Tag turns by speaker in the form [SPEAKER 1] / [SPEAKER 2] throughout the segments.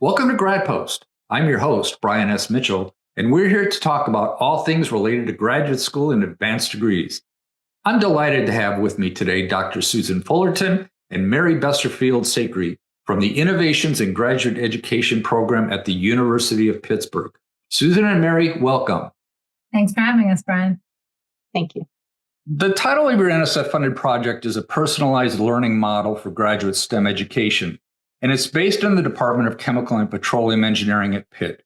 [SPEAKER 1] Welcome to Grad-post. I'm your host, Brian S. Mitchell, and we're here to talk about all things related to graduate school and advanced degrees. I'm delighted to have with me today Dr. Susan Fullerton and Mary Besterfield-Sacre from the Innovations in Graduate Education program at the University of Pittsburgh. Susan and Mary, welcome.
[SPEAKER 2] Thanks for having us, Brian.
[SPEAKER 3] Thank you.
[SPEAKER 1] The title of your NSF-funded project is a personalized learning model for graduate STEM education, and it's based on the Department of Chemical and Petroleum Engineering at Pitt.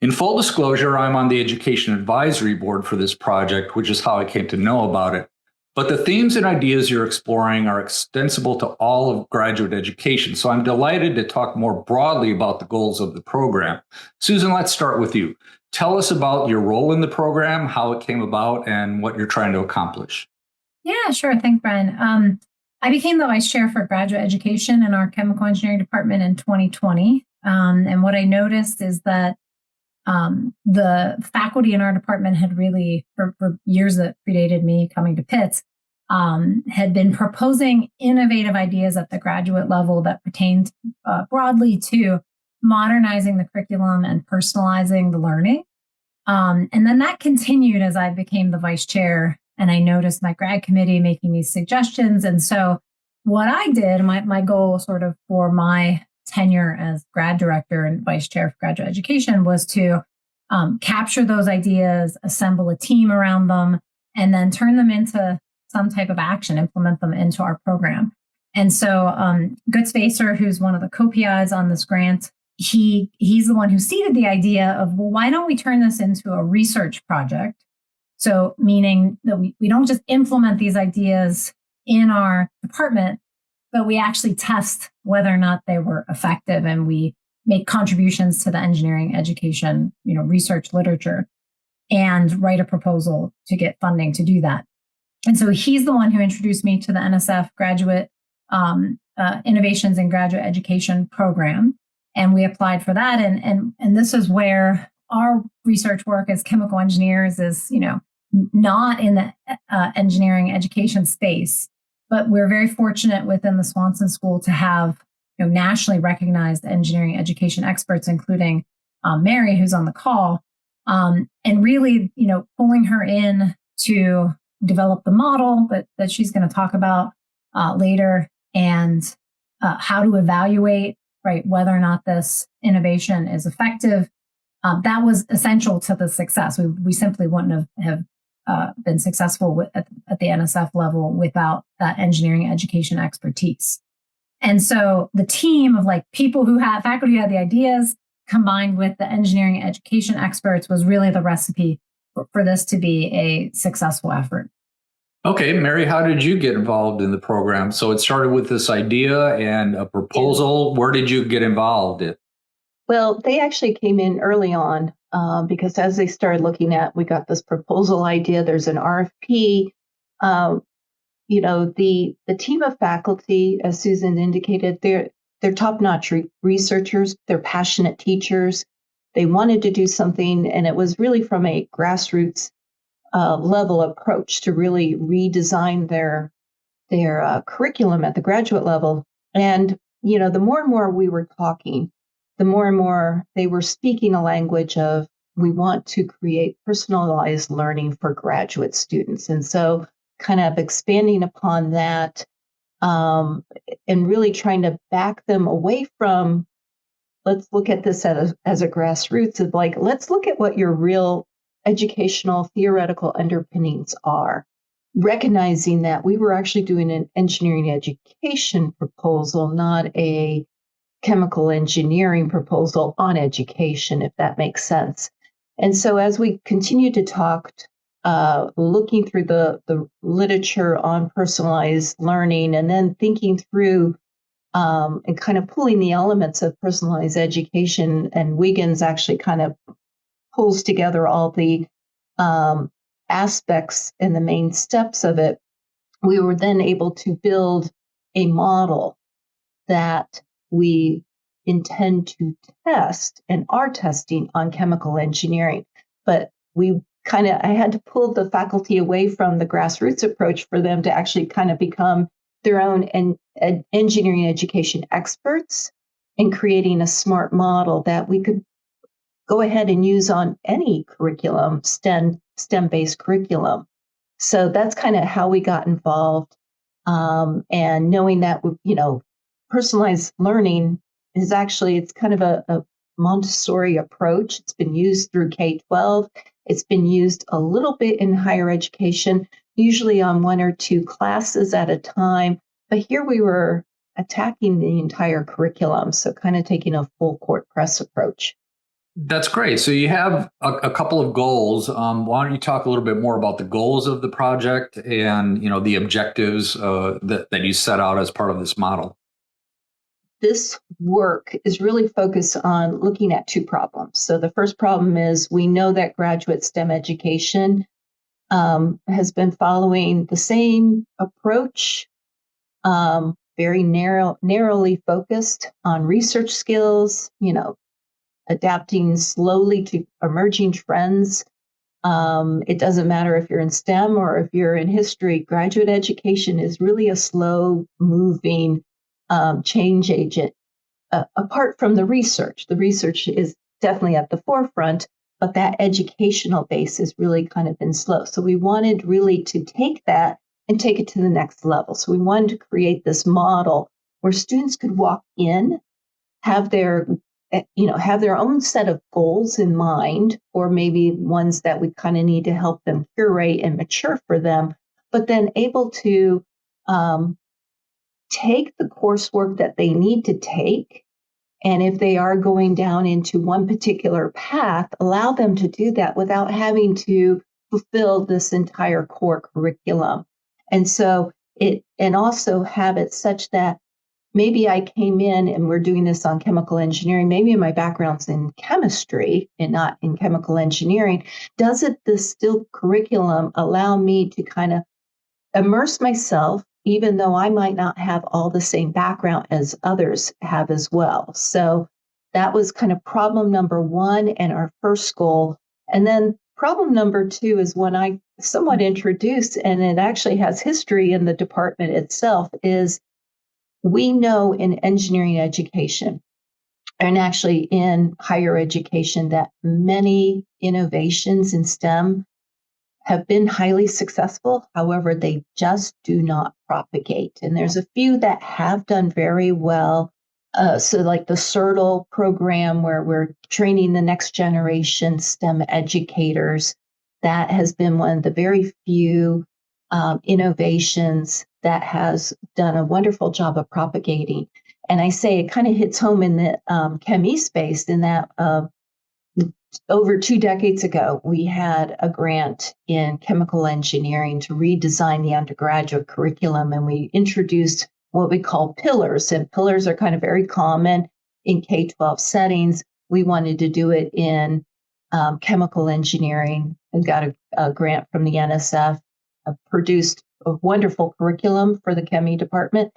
[SPEAKER 1] In full disclosure, I'm on the Education Advisory Board for this project, which is how I came to know about it. But the themes and ideas you're exploring are extensible to all of graduate education, so I'm delighted to talk more broadly about the goals of the program. Susan, let's start with you. Tell us about your role in the program, how it came about, and what you're trying to accomplish.
[SPEAKER 2] Yeah, sure. Thanks, Brian. I became the vice chair for graduate education in our chemical engineering department in 2020. And what I noticed is that the faculty in our department had really, for years that predated me coming to Pitt, had been proposing innovative ideas at the graduate level that pertained broadly to modernizing the curriculum and personalizing the learning. And then that continued as I became the vice chair, and I noticed my grad committee making these suggestions. And so what I did, my goal sort of for my tenure as grad director and vice chair for graduate education was to capture those ideas, assemble a team around them, and then turn them into some type of action, implement them into our program. And so Good Spacer, who's one of the co-PIs on this grant, he's the one who seeded the idea of, well, why don't we turn this into a research project? So meaning that we don't just implement these ideas in our department, but we actually test whether or not they were effective, and we make contributions to the engineering education, research literature, and write a proposal to get funding to do that. And so he's the one who introduced me to the NSF Graduate Innovations in Graduate Education program. And we applied for that. And this is where our research work as chemical engineers is, not in the engineering education space, but we're very fortunate within the Swanson School to have nationally recognized engineering education experts, including Mary, who's on the call, and really, pulling her in to develop the model that she's going to talk about later, and how to evaluate, right, whether or not this innovation is effective. That was essential to the success. We simply wouldn't have been successful at the NSF level without that engineering education expertise. And so the team of people faculty who had the ideas combined with the engineering education experts was really the recipe for this to be a successful effort.
[SPEAKER 1] Okay, Mary, how did you get involved in the program? So it started with this idea and a proposal. Where did you get involved in?
[SPEAKER 3] Well, they actually came in early on because as they started looking at, we got this proposal idea. There's an RFP. The team of faculty, as Susan indicated, they're top-notch researchers. They're passionate teachers. They wanted to do something, and it was really from a grassroots level approach to really redesign their curriculum at the graduate level. And the more and more we were talking, the more and more they were speaking a language of, we want to create personalized learning for graduate students. And so kind of expanding upon that and really trying to back them away from, let's look at this as a grassroots of let's look at what your real educational theoretical underpinnings are, recognizing that we were actually doing an engineering education proposal, not a chemical engineering proposal on education, if that makes sense. And so as we continued to talk, looking through the literature on personalized learning, and then thinking through and kind of pulling the elements of personalized education, and Wiggins actually kind of pulls together all the aspects and the main steps of it, we were then able to build a model that we intend to test and are testing on chemical engineering. But I had to pull the faculty away from the grassroots approach for them to actually kind of become their own engineering education experts and creating a smart model that we could go ahead and use on any curriculum, STEM-based curriculum. So that's kind of how we got involved. And knowing that, personalized learning is actually, it's kind of a Montessori approach. It's been used through K-12. It's been used a little bit in higher education, usually on 1 or 2 classes at a time. But here we were attacking the entire curriculum, so kind of taking a full court press approach.
[SPEAKER 1] That's great. So you have a couple of goals. Why don't you talk a little bit more about the goals of the project and the objectives that you set out as part of this model?
[SPEAKER 3] This work is really focused on looking at 2 problems. So the first problem is we know that graduate STEM education has been following the same approach, very narrowly focused on research skills, adapting slowly to emerging trends. It doesn't matter if you're in STEM or if you're in history, graduate education is really a slow moving change agent. Apart from the research is definitely at the forefront, but that educational base has really kind of been slow. So we wanted really to take that and take it to the next level. So we wanted to create this model where students could walk in, have their own set of goals in mind, or maybe ones that we kind of need to help them curate and mature for them, but then able to take the coursework that they need to take. And if they are going down into one particular path, allow them to do that without having to fulfill this entire core curriculum. And so and also have it such that maybe I came in and we're doing this on chemical engineering. Maybe my background's in chemistry and not in chemical engineering. Doesn't this still curriculum allow me to kind of immerse myself, even though I might not have all the same background as others have as well? So that was kind of problem number 1 and our first goal. And then problem number 2 is one I somewhat introduced, and it actually has history in the department itself, is we know in engineering education and actually in higher education that many innovations in STEM have been highly successful. However, they just do not propagate. And there's a few that have done very well. So like the CERTL program, where we're training the next generation STEM educators, that has been one of the very few innovations that has done a wonderful job of propagating. And I say it kind of hits home in the ChemE space in that over 2 decades ago, we had a grant in chemical engineering to redesign the undergraduate curriculum, and we introduced what we call pillars. And pillars are kind of very common in K-12 settings. We wanted to do it in chemical engineering and got a grant from the NSF, produced a wonderful curriculum for the ChemE department.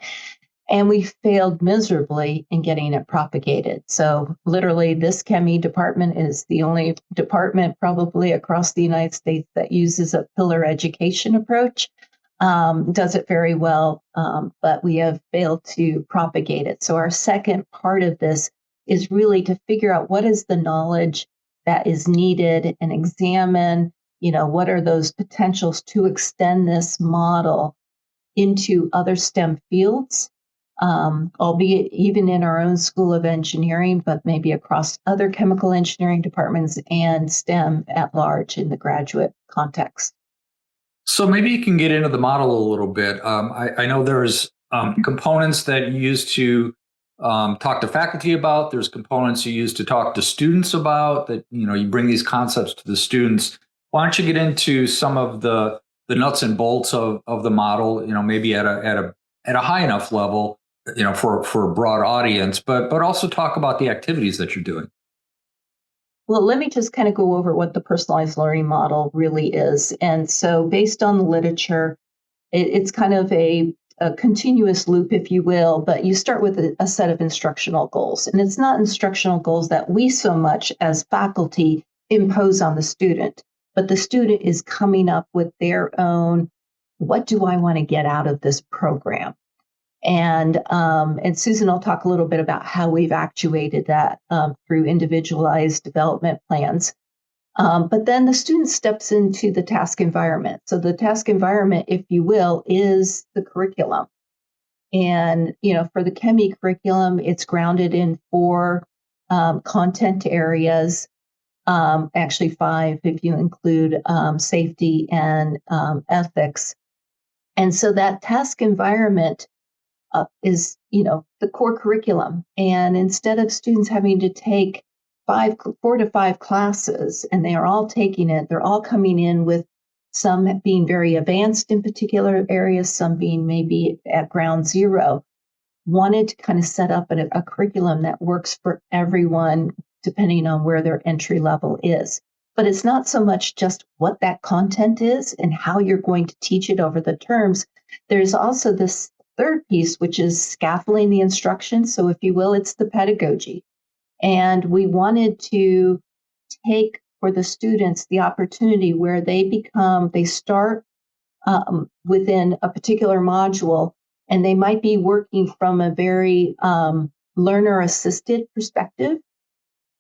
[SPEAKER 3] And we failed miserably in getting it propagated. So literally, this ChemE department is the only department probably across the United States that uses a pillar education approach. Does it very well, but we have failed to propagate it. So our second part of this is really to figure out what is the knowledge that is needed and examine, what are those potentials to extend this model into other STEM fields. Albeit even in our own School of Engineering, but maybe across other chemical engineering departments and STEM at large in the graduate context.
[SPEAKER 1] So maybe you can get into the model a little bit. I know there's components that you use to talk to faculty about. There's components you use to talk to students about, that you bring these concepts to the students. Why don't you get into some of the nuts and bolts of the model, maybe at a high enough level, for a broad audience, but also talk about the activities that you're doing.
[SPEAKER 3] Well, let me just kind of go over what the personalized learning model really is. And so based on the literature, it's kind of a continuous loop, if you will, but you start with a set of instructional goals. And it's not instructional goals that we so much as faculty impose on the student, but the student is coming up with their own, what do I want to get out of this program? And Susan will talk a little bit about how we've actuated that through individualized development plans. But then the student steps into the task environment. So the task environment, if you will, is the curriculum. And, for the Chemi curriculum, it's grounded in 4 content areas, actually 5 if you include safety and ethics. And so that task environment is, the core curriculum. And instead of students having to take 4 to 5 classes, and they are all taking it, they're all coming in with some being very advanced in particular areas, some being maybe at ground zero, wanted to kind of set up a curriculum that works for everyone, depending on where their entry level is. But it's not so much just what that content is and how you're going to teach it over the terms. There's also this third piece, which is scaffolding the instruction. So if you will, it's the pedagogy. And we wanted to take for the students the opportunity where they start within a particular module, and they might be working from a very learner-assisted perspective,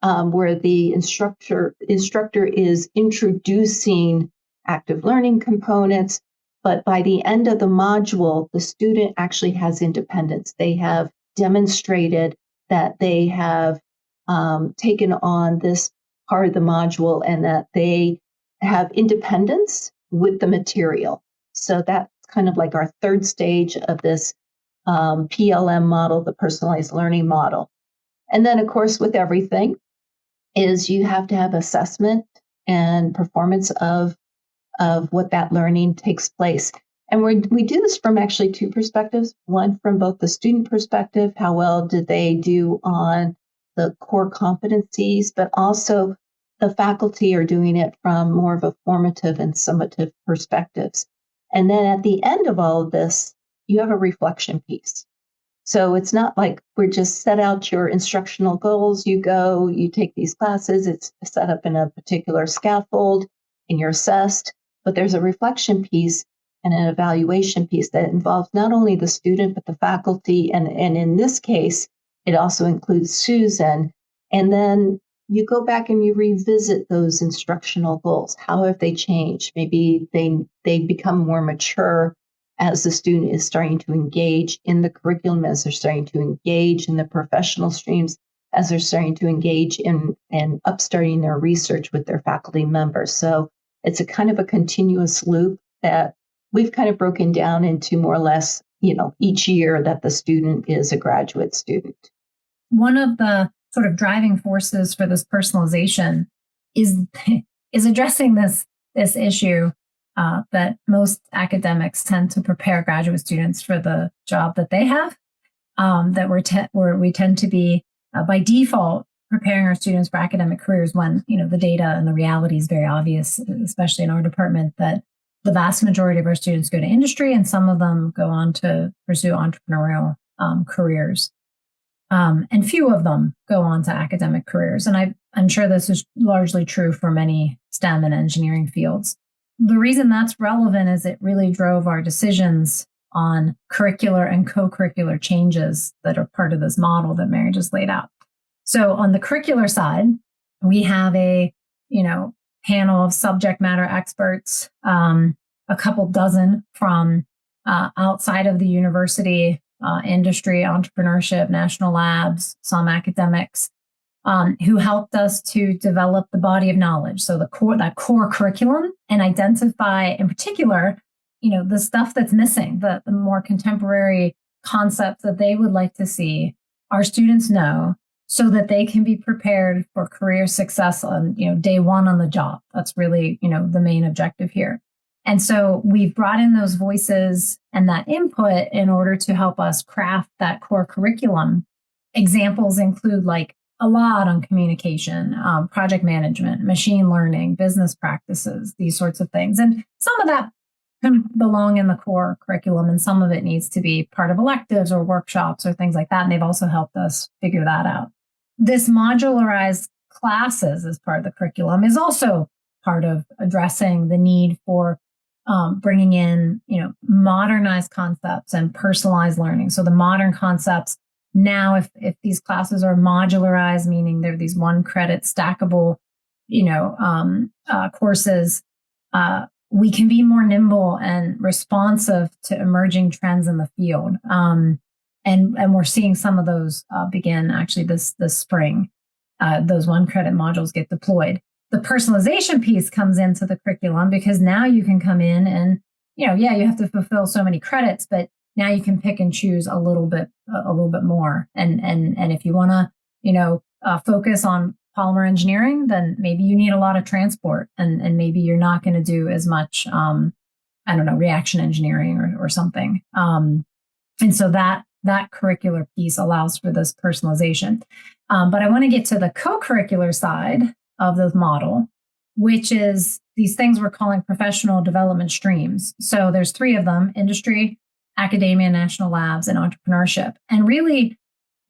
[SPEAKER 3] where the instructor is introducing active learning components, but by the end of the module, the student actually has independence. They have demonstrated that they have taken on this part of the module and that they have independence with the material. So that's kind of like our third stage of this PLM model, the personalized learning model. And then, of course, with everything is you have to have assessment and performance of what that learning takes place. And we do this from actually 2 perspectives. One, from both the student perspective, how well did they do on the core competencies, but also the faculty are doing it from more of a formative and summative perspectives. And then at the end of all of this, you have a reflection piece. So it's not like we're just set out your instructional goals. You go, you take these classes, it's set up in a particular scaffold, and you're assessed. But there's a reflection piece and an evaluation piece that involves not only the student, but the faculty. And in this case, it also includes Susan. And then you go back and you revisit those instructional goals. How have they changed? Maybe they become more mature as the student is starting to engage in the curriculum, as they're starting to engage in the professional streams, as they're starting to engage in and upstarting their research with their faculty members. So it's a kind of a continuous loop that we've kind of broken down into more or less, each year that the student is a graduate student.
[SPEAKER 2] One of the sort of driving forces for this personalization is addressing this issue that most academics tend to prepare graduate students for the job that they have. That we tend to be by default preparing our students for academic careers when the data and the reality is very obvious, especially in our department, that the vast majority of our students go to industry and some of them go on to pursue entrepreneurial careers. And few of them go on to academic careers. And I'm sure this is largely true for many STEM and engineering fields. The reason that's relevant is it really drove our decisions on curricular and co-curricular changes that are part of this model that Mary just laid out. So on the curricular side, we have a panel of subject matter experts, a couple dozen from outside of the university, industry, entrepreneurship, national labs, some academics, who helped us to develop the body of knowledge. So that core curriculum, and identify in particular, the stuff that's missing, the more contemporary concepts that they would like to see our students know, so that they can be prepared for career success on, day one on the job. That's really, the main objective here. And so we've brought in those voices and that input in order to help us craft that core curriculum. Examples include a lot on communication, project management, machine learning, business practices, these sorts of things. And some of that can belong in the core curriculum, and some of it needs to be part of electives or workshops or things like that. And they've also helped us figure that out. This modularized classes as part of the curriculum is also part of addressing the need for bringing in, modernized concepts and personalized learning. So the modern concepts now, if these classes are modularized, meaning they're these 1 credit stackable, courses, we can be more nimble and responsive to emerging trends in the field. And we're seeing some of those begin actually this spring. Those 1 credit modules get deployed. The personalization piece comes into the curriculum because now you can come in and, you have to fulfill so many credits, but now you can pick and choose a little bit more. And if you want to, focus on polymer engineering, then maybe you need a lot of transport, and maybe you're not going to do as much, reaction engineering or something. And so that curricular piece allows for this personalization. But I want to get to the co-curricular side of the model, which is these things we're calling professional development streams. So there's 3 of them: industry, academia, national labs, and entrepreneurship. And really,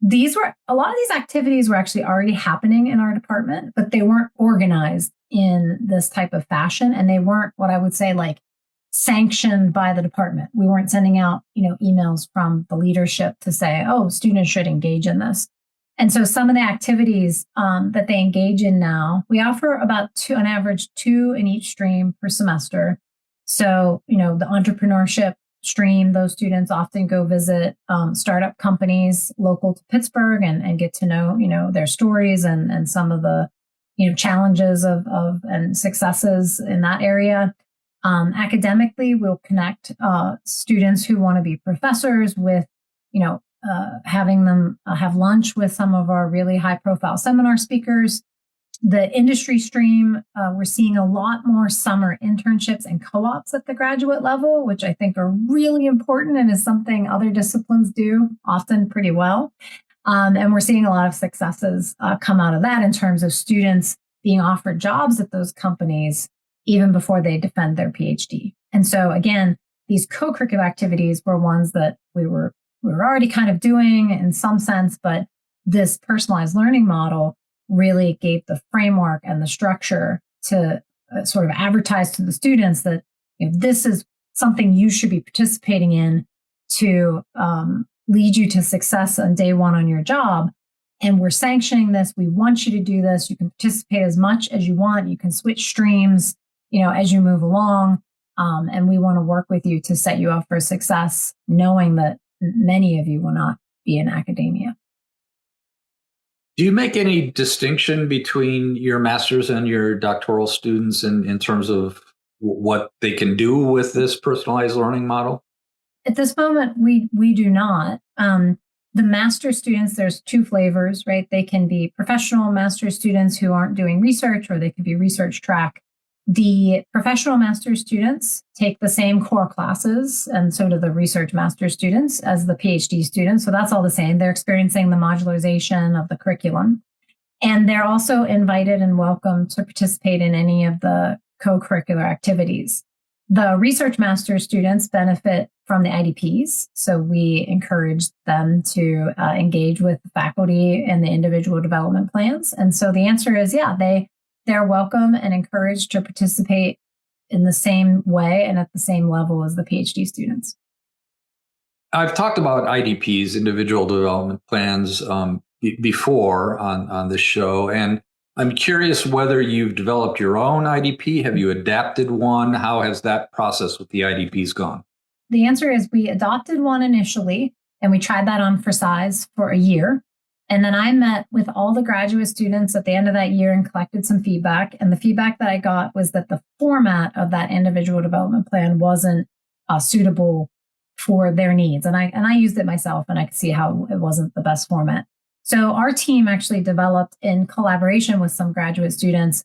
[SPEAKER 2] a lot of these activities were actually already happening in our department, but they weren't organized in this type of fashion. And they weren't what I would say like sanctioned by the department. We weren't sending out, emails from the leadership to say, oh, students should engage in this. And so some of the activities that they engage in now, we offer about on average 2 in each stream per semester. So, the entrepreneurship stream, those students often go visit startup companies local to Pittsburgh and get to know, their stories and some of the, challenges of and successes in that area. Academically, we'll connect students who want to be professors with, having them have lunch with some of our really high profile seminar speakers. The industry stream, we're seeing a lot more summer internships and co-ops at the graduate level, which I think are really important and is something other disciplines do often pretty well. And we're seeing a lot of successes come out of that in terms of students being offered jobs at those companies even before they defend their PhD. And so again, these co-curricular activities were ones that we were already kind of doing in some sense, but this personalized learning model really gave the framework and the structure to sort of advertise to the students that this is something you should be participating in to lead you to success on day 1 on your job. And we're sanctioning this. We want you to do this. You can participate as much as you want. You can switch streams, as you move along. And we want to work with you to set you up for success, knowing that many of you will not be in academia.
[SPEAKER 1] Do you make any distinction between your master's and your doctoral students in terms of what they can do with this personalized learning model?
[SPEAKER 2] At this moment, we do not. The master's students, there's 2 flavors, right? They can be professional master's students who aren't doing research, or they could be research track. The professional master's students take the same core classes, and so do the research master's students as the PhD students. So that's all the same. They're experiencing the modularization of the curriculum. And they're also invited and welcome to participate in any of the co-curricular activities. The research master's students benefit from the IDPs. So we encourage them to engage with the faculty in the individual development plans. And so the answer is, yeah, they're welcome and encouraged to participate in the same way and at the same level as the PhD students.
[SPEAKER 1] I've talked about IDPs, individual development plans, before on this show, and I'm curious whether you've developed your own IDP. Have you adapted one? How has that process with the IDPs gone?
[SPEAKER 2] The answer is we adopted one initially, and we tried that on for size for a year. And then I met with all the graduate students at the end of that year and collected some feedback. And the feedback that I got was that the format of that individual development plan wasn't suitable for their needs. And I used it myself, and I could see how it wasn't the best format. So our team actually developed, in collaboration with some graduate students,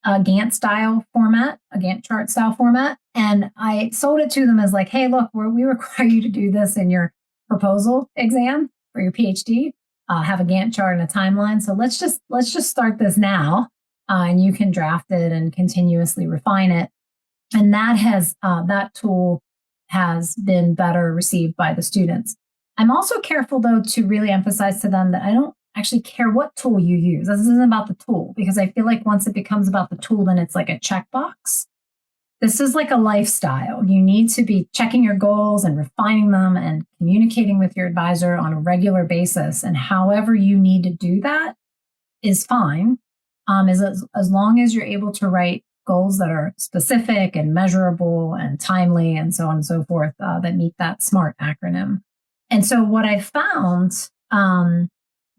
[SPEAKER 2] a Gantt style format, a Gantt chart style format. And I sold it to them as like, hey, look, we require you to do this in your proposal exam for your PhD. Have a Gantt chart and a timeline. So let's just start this now, and you can draft it and continuously refine it. And that tool has been better received by the students. I'm also careful, though, to really emphasize to them that I don't actually care what tool you use. This isn't about the tool, because I feel like once it becomes about the tool, then it's like a checkbox. this is like a lifestyle. You need to be checking your goals and refining them and communicating with your advisor on a regular basis. And however you need to do that is fine, as long as you're able to write goals that are specific and measurable and timely and so on and so forth, that meet that SMART acronym. And so what I found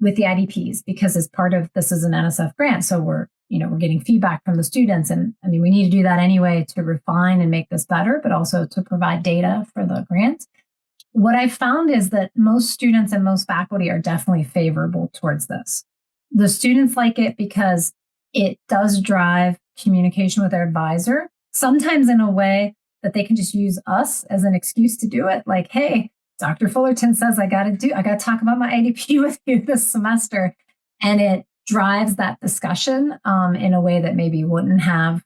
[SPEAKER 2] with the IDPs, because as part of this is an NSF grant, so we're getting feedback from the students, and I mean, we need to do that anyway to refine and make this better, but also to provide data for the grant. What I found is that most students and most faculty are definitely favorable towards this. The students like it because it does drive communication with their advisor, sometimes in a way that they can just use us as an excuse to do it. Like, hey, Dr. Fullerton says I got to talk about my IDP with you this semester. And it drives that discussion in a way that maybe wouldn't have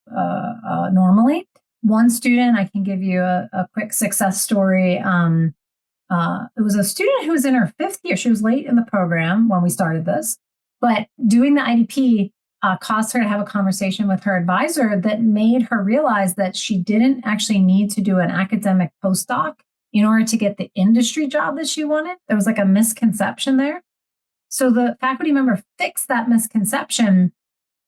[SPEAKER 2] normally. One student, I can give you a quick success story. It was a student who was in her 5th year. She was late in the program when we started this, but doing the IDP caused her to have a conversation with her advisor that made her realize that she didn't actually need to do an academic postdoc in order to get the industry job that she wanted. There was like a misconception there. So the faculty member fixed that misconception,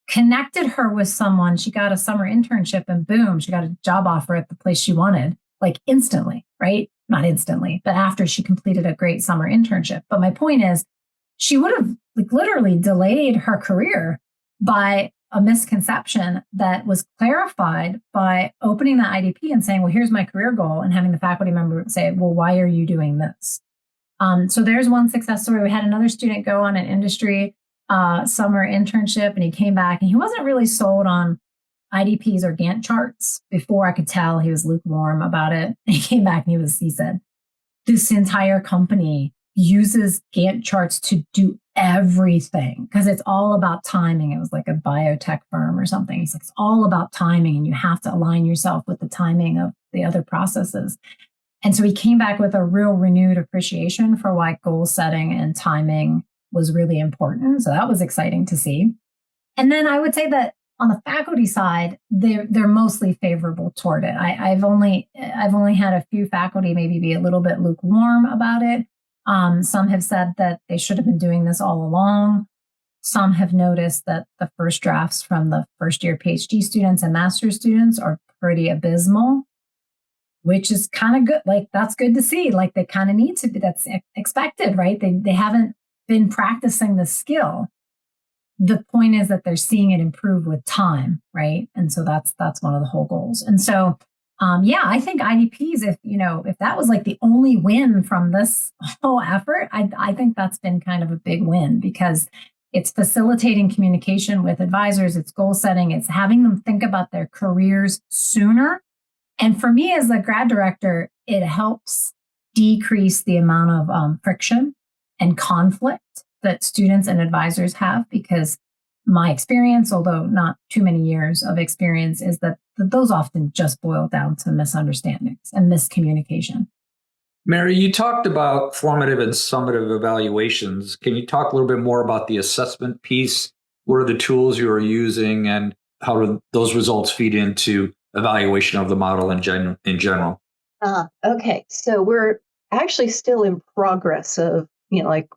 [SPEAKER 2] connected her with someone. She got a summer internship and boom, she got a job offer at the place she wanted, like instantly, right? Not instantly, but after she completed a great summer internship. But my point is, she would have literally delayed her career by a misconception that was clarified by opening the IDP and saying, well, here's my career goal, and having the faculty member say, well, why are you doing this? So there's one success story. We had another student go on an industry summer internship, and he came back and he wasn't really sold on IDPs or Gantt charts. Before I could tell he was lukewarm about it. He came back and he said, this entire company uses Gantt charts to do everything because it's all about timing. It was like a biotech firm or something. He's like, it's all about timing, and you have to align yourself with the timing of the other processes. And so he came back with a real renewed appreciation for why goal setting and timing was really important. So that was exciting to see. And then I would say that on the faculty side, they're mostly favorable toward it. I've only had a few faculty maybe be a little bit lukewarm about it. Some have said that they should have been doing this all along. Some have noticed that the first drafts from the first year PhD students and master's students are pretty abysmal, which is kind of good. Like, that's good to see. Like, they kind of need to be, that's expected, right? They haven't been practicing the skill. The point is that they're seeing it improve with time, right? And so that's one of the whole goals. And so, I think IDPs, if that was like the only win from this whole effort, I think that's been kind of a big win, because it's facilitating communication with advisors, it's goal setting, it's having them think about their careers sooner. And for me as a grad director, it helps decrease the amount of friction and conflict that students and advisors have, because my experience, although not too many years of experience, is that those often just boil down to misunderstandings and miscommunication.
[SPEAKER 1] Mary, you talked about formative and summative evaluations. Can you talk a little bit more about the assessment piece? What are the tools you are using, and how do those results feed into evaluation of the model in general?
[SPEAKER 3] Okay, so we're actually still in progress of,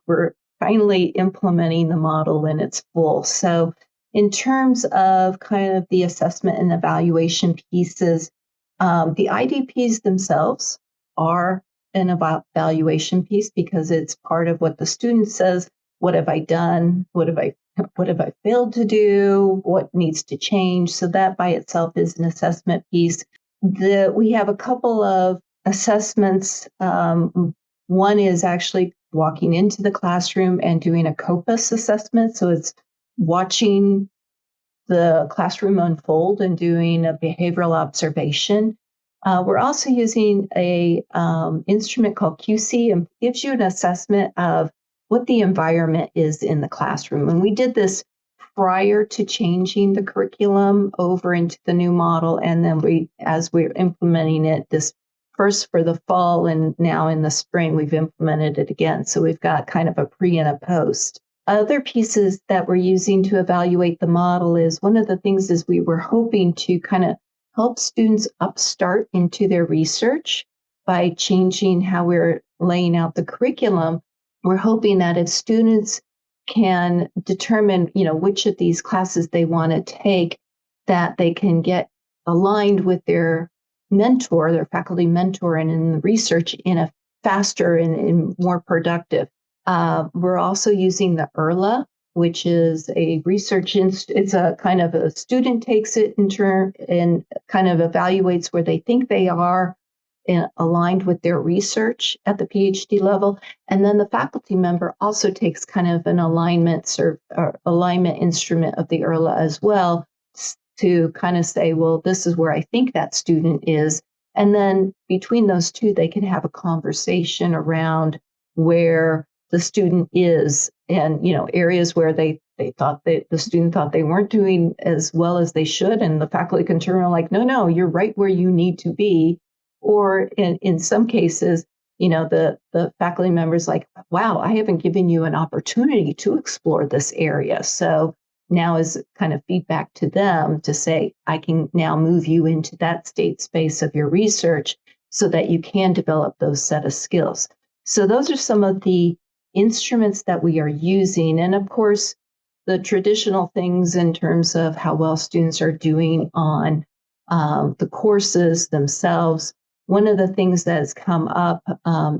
[SPEAKER 3] we're finally implementing the model in its full. So in terms of kind of the assessment and evaluation pieces, the IDPs themselves are an evaluation piece, because it's part of what the student says. What have I done? What have I failed to do? What needs to change? So that by itself is an assessment piece. We have a couple of assessments. One is actually walking into the classroom and doing a COPUS assessment. So it's watching the classroom unfold and doing a behavioral observation. We're also using a instrument called QC, and gives you an assessment of what the environment is in the classroom. And we did this prior to changing the curriculum over into the new model. And then as we're implementing it this first for the fall, and now in the spring, we've implemented it again. So we've got kind of a pre and a post. Other pieces that we're using to evaluate the model is, one of the things is we were hoping to kind of help students upstart into their research by changing how we're laying out the curriculum. We're hoping that if students can determine, which of these classes they want to take, that they can get aligned with their mentor, their faculty mentor, and in the research in a faster and more productive. We're also using the ERLA, which is a research, it's a kind of a student takes it and kind of evaluates where they think they are aligned with their research at the PhD level. And then the faculty member also takes kind of an alignment instrument of the ERLA as well to kind of say, well, this is where I think that student is. And then between those two, they can have a conversation around where the student is and, areas where they thought the student thought they weren't doing as well as they should. And the faculty can turn around like, no, you're right where you need to be. Or in some cases, the faculty member's like, wow, I haven't given you an opportunity to explore this area. So now is kind of feedback to them to say, I can now move you into that state space of your research so that you can develop those set of skills. So those are some of the instruments that we are using. And of course, the traditional things in terms of how well students are doing on the courses themselves. One of the things that has come up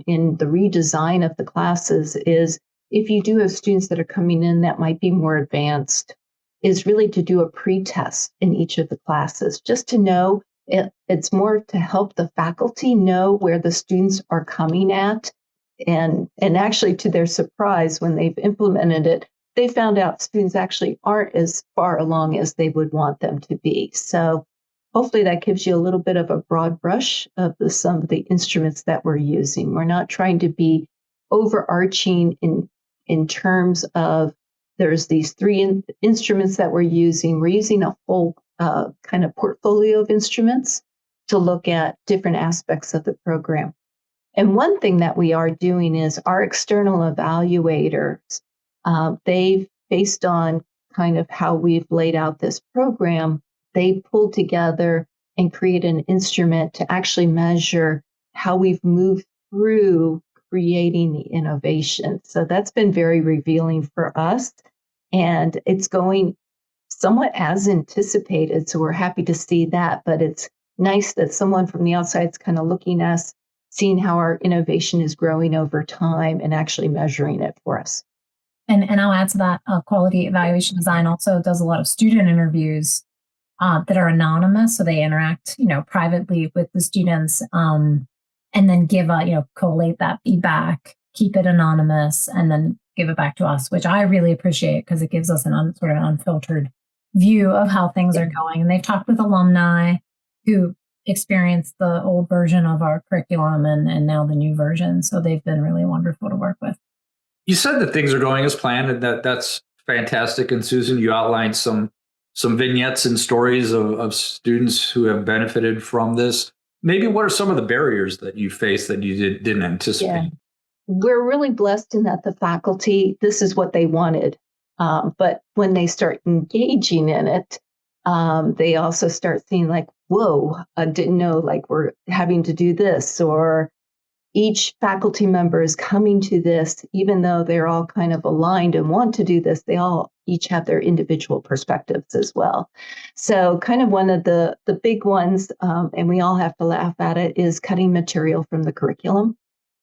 [SPEAKER 3] in the redesign of the classes is if you do have students that are coming in that might be more advanced, is really to do a pre-test in each of the classes, just to know it's more to help the faculty know where the students are coming at. And actually, to their surprise, when they've implemented it, they found out students actually aren't as far along as they would want them to be. So hopefully that gives you a little bit of a broad brush of some of the instruments that we're using. We're not trying to be overarching in terms of there's these three instruments that we're using. We're using a full kind of portfolio of instruments to look at different aspects of the program. And one thing that we are doing is our external evaluators, they've, based on kind of how we've laid out this program, they pulled together and create an instrument to actually measure how we've moved through creating the innovation. So that's been very revealing for us. And it's going somewhat as anticipated. So we're happy to see that. But it's nice that someone from the outside is kind of looking at us, seeing how our innovation is growing over time and actually measuring it for us.
[SPEAKER 2] And I'll add to that, quality evaluation design also does a lot of student interviews that are anonymous. So they interact, privately with the students and then give collate that feedback, keep it anonymous, and then give it back to us, which I really appreciate because it gives us sort of an unfiltered view of how things are going. And they've talked with alumni who experienced the old version of our curriculum and now the new version. So they've been really wonderful to work with.
[SPEAKER 1] You said that things are going as planned, and that's fantastic. And Susan, you outlined some vignettes and stories of students who have benefited from this. Maybe what are some of the barriers that you faced that you didn't anticipate?
[SPEAKER 3] Yeah. We're really blessed in that the faculty, this is what they wanted. But when they start engaging in it, they also start seeing like, whoa, I didn't know like we're having to do this, or each faculty member is coming to this, even though they're all kind of aligned and want to do this, they all each have their individual perspectives as well. So kind of one of the big ones, and we all have to laugh at it, is cutting material from the curriculum.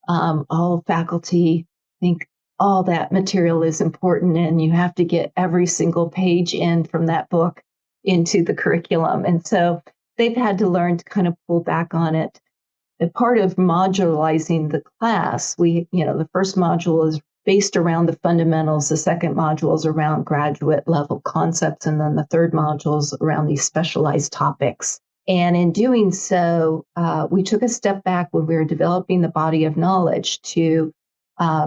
[SPEAKER 3] All faculty think all that material is important and you have to get every single page in from that book into the curriculum. And so they've had to learn to kind of pull back on it. And part of modularizing the class, the first module is based around the fundamentals, the second module is around graduate level concepts, and then the third module is around these specialized topics. And in doing so, we took a step back when we were developing the body of knowledge to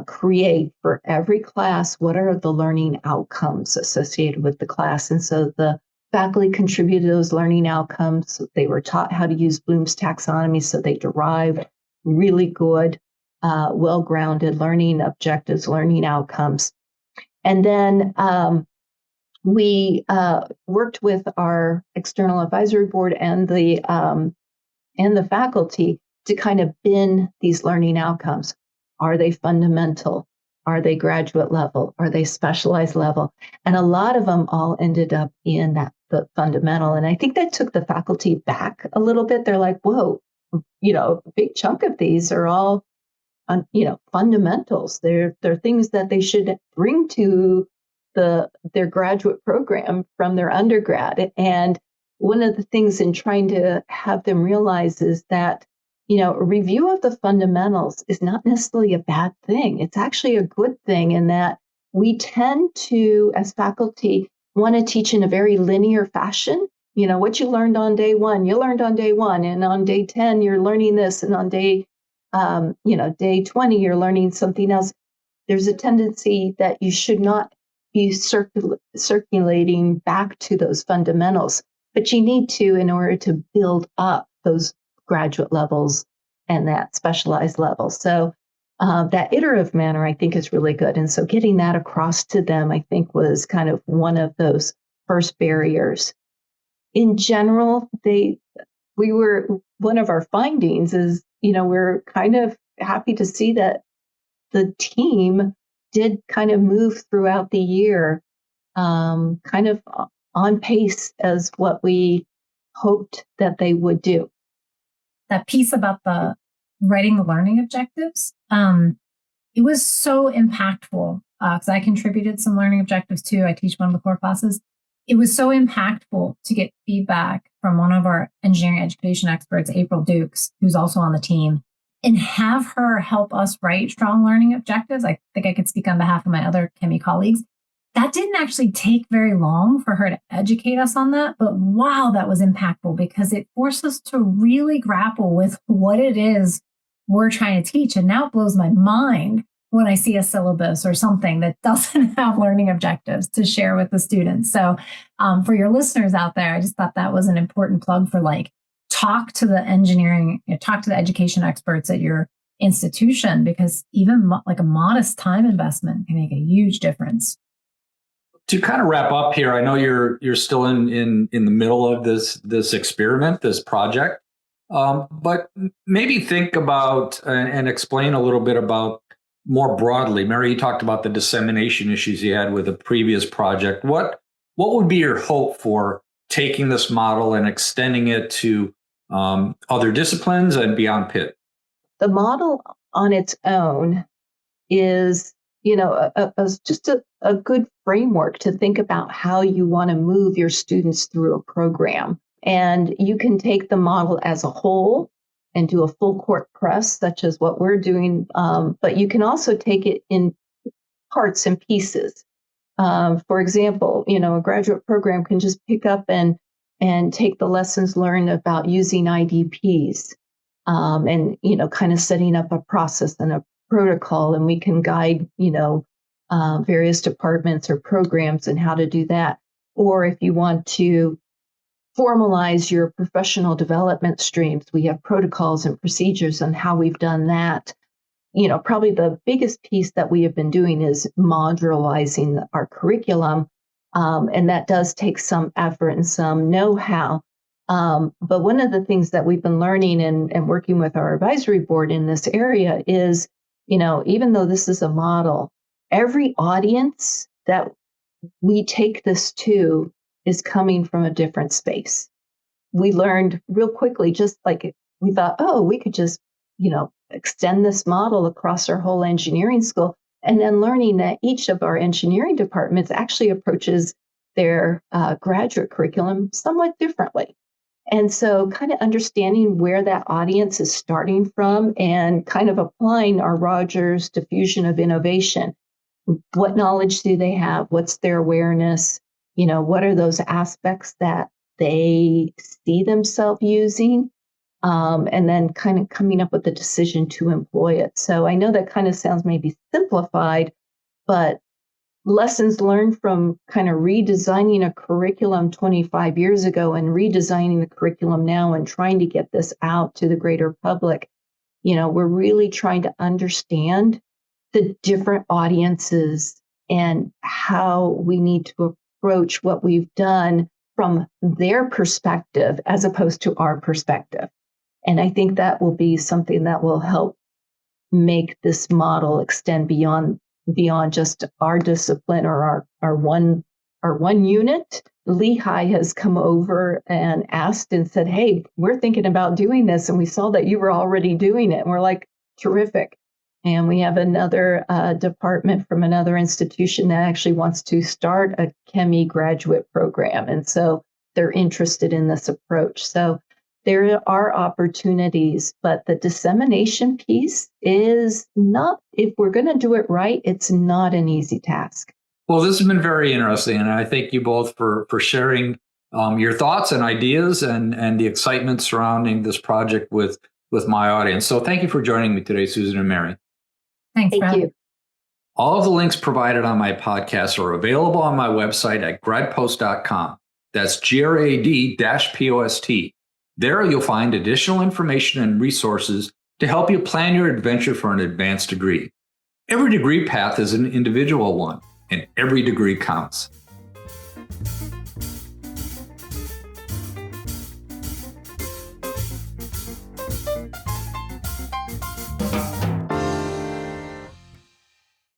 [SPEAKER 3] create for every class, what are the learning outcomes associated with the class? And so the faculty contributed those learning outcomes. They were taught how to use Bloom's taxonomy, so they derived really good, well-grounded learning objectives, learning outcomes. And then we worked with our external advisory board and the faculty to kind of bin these learning outcomes. Are they fundamental? Are they graduate level? Are they specialized level? And a lot of them all ended up in the fundamental. And I think that took the faculty back a little bit. They're like, whoa, a big chunk of these are all, fundamentals. They're things that they should bring to their graduate program from their undergrad. And one of the things in trying to have them realize is that, a review of the fundamentals is not necessarily a bad thing. It's actually a good thing in that we tend to, as faculty, want to teach in a very linear fashion. What you learned on day one, you learned on day one, and on day 10, you're learning this, and on day 20, you're learning something else. There's a tendency that you should not be circulating back to those fundamentals, but you need to in order to build up those graduate levels and that specialized level. So that iterative manner, I think, is really good. And so getting that across to them, I think, was kind of one of those first barriers. In general, one of our findings is, we're kind of happy to see that the team did kind of move throughout the year, kind of on pace as what we hoped that they would do.
[SPEAKER 2] That piece about the writing the learning objectives, it was so impactful because I contributed some learning objectives too. I teach one of the core classes. It was so impactful to get feedback from one of our engineering education experts, April Dukes, who's also on the team, and have her help us write strong learning objectives. I think I could speak on behalf of my other Chemie colleagues. That didn't actually take very long for her to educate us on that, but wow, that was impactful because it forced us to really grapple with what it is we're trying to teach. And now it blows my mind when I see a syllabus or something that doesn't have learning objectives to share with the students. So for your listeners out there, I just thought that was an important plug for talk to the education experts at your institution, because even a modest time investment can make a huge difference.
[SPEAKER 1] To kind of wrap up here, I know you're still in the middle of this experiment, this project, but maybe think about and explain a little bit about more broadly. Mary, you talked about the dissemination issues you had with a previous project. What would be your hope for taking this model and extending it to other disciplines and beyond Pitt?
[SPEAKER 3] The model on its own is, just a good framework to think about how you want to move your students through a program. And you can take the model as a whole and do a full court press, such as what we're doing. But you can also take it in parts and pieces. For example, a graduate program can just pick up and take the lessons learned about using IDPs and, kind of setting up a process and a protocol, and we can guide, various departments or programs and how to do that. Or if you want to formalize your professional development streams, we have protocols and procedures on how we've done that. Probably the biggest piece that we have been doing is modularizing our curriculum. And that does take some effort and some know-how. But one of the things that we've been learning and working with our advisory board in this area is, even though this is a model, every audience that we take this to is coming from a different space. We learned real quickly, just like we thought, we could just, extend this model across our whole engineering school. And then learning that each of our engineering departments actually approaches their graduate curriculum somewhat differently. And so kind of understanding where that audience is starting from and kind of applying our Rogers diffusion of innovation. What knowledge do they have? What's their awareness? What are those aspects that they see themselves using? And then kind of coming up with the decision to employ it. So I know that kind of sounds maybe simplified, but lessons learned from kind of redesigning a curriculum 25 years ago and redesigning the curriculum now and trying to get this out to the greater public, we're really trying to understand the different audiences and how we need to approach what we've done from their perspective as opposed to our perspective. And I think that will be something that will help make this model extend beyond just our discipline or our one unit. Lehigh has come over and asked and said, hey, we're thinking about doing this. And we saw that you were already doing it. And we're like, terrific. And we have another department from another institution that actually wants to start a Chemie graduate program. And so they're interested in this approach. So there are opportunities, but the dissemination piece is not, if we're going to do it right, it's not an easy task.
[SPEAKER 1] Well, this has been very interesting, and I thank you both for sharing your thoughts and ideas and the excitement surrounding this project with my audience. So thank you for joining me today, Susan and Mary.
[SPEAKER 2] Thanks, Brad.
[SPEAKER 3] Thank you.
[SPEAKER 1] All of the links provided on my podcast are available on my website at grad-post.com. That's grad-post. There you'll find additional information and resources to help you plan your adventure for an advanced degree. Every degree path is an individual one, and every degree counts.